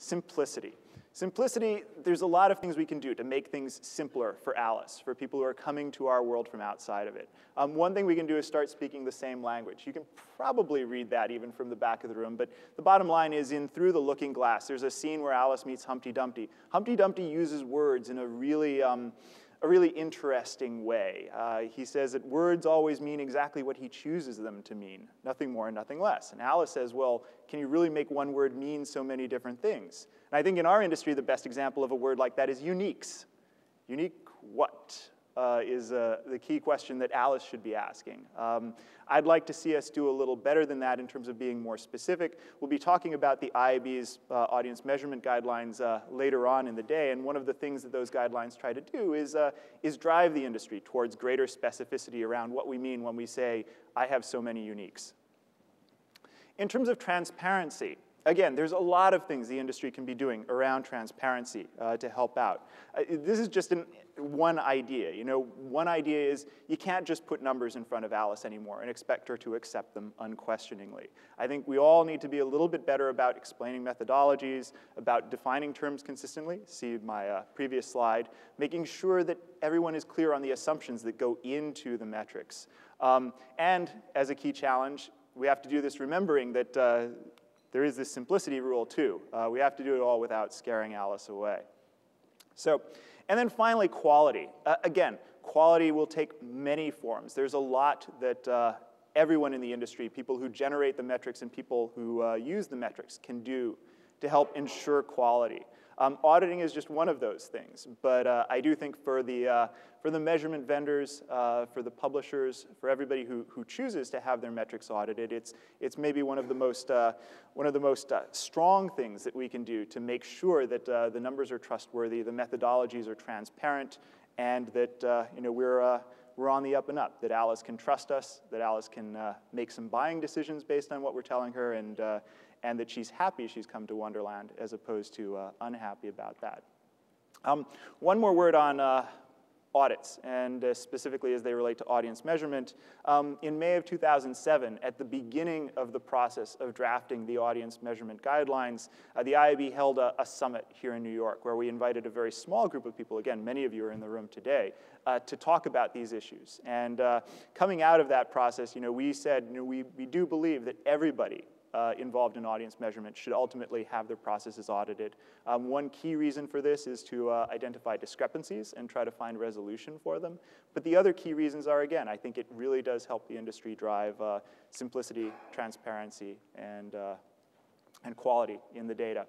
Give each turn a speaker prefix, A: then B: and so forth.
A: Simplicity. Simplicity, there's a lot of things we can do to make things simpler for Alice, for people who are coming to our world from outside of it. One thing we can do is start speaking the same language. You can probably read that even from the back of the room, but the bottom line is in Through the Looking Glass, there's a scene where Alice meets Humpty Dumpty. Humpty Dumpty uses words in a really interesting way. He says that words always mean exactly what he chooses them to mean, nothing more and nothing less. And Alice says, well, can you really make one word mean so many different things? And I think in our industry, the best example of a word like that is uniques. Unique what is the key question that Alice should be asking. I'd like to see us do a little better than that in terms of being more specific. We'll be talking about the IAB's audience measurement guidelines later on in the day, and one of the things that those guidelines try to do is drive the industry towards greater specificity around what we mean when we say, I have so many uniques. In terms of transparency, again, there's a lot of things the industry can be doing around transparency to help out. This is just one idea. You know, one idea is you can't just put numbers in front of Alice anymore and expect her to accept them unquestioningly. I think we all need to be a little bit better about explaining methodologies, about defining terms consistently, see my previous slide, making sure that everyone is clear on the assumptions that go into the metrics. And as a key challenge, we have to do this remembering that there is this simplicity rule too. We have to do it all without scaring Alice away. So, and then finally, quality. Again, quality will take many forms. There's a lot that everyone in the industry, people who generate the metrics and people who use the metrics can do to help ensure quality. Auditing is just one of those things, but I do think for the measurement vendors, for the publishers, for everybody who chooses to have their metrics audited, it's maybe one of the most strong things that we can do to make sure that the numbers are trustworthy, the methodologies are transparent, and that you know, we're on the up and up, that Alice can trust us, that Alice can make some buying decisions based on what we're telling her, and that she's happy she's come to Wonderland as opposed to unhappy about that. One more word on audits, and specifically as they relate to audience measurement. In May of 2007, at the beginning of the process of drafting the audience measurement guidelines, the IAB held a summit here in New York where we invited a very small group of people, again, many of you are in the room today, to talk about these issues. And coming out of that process, you know, we said, you know, we do believe that everybody involved in audience measurement should ultimately have their processes audited. One key reason for this is to identify discrepancies and try to find resolution for them. But the other key reasons are, again, I think it really does help the industry drive simplicity, transparency, and quality in the data.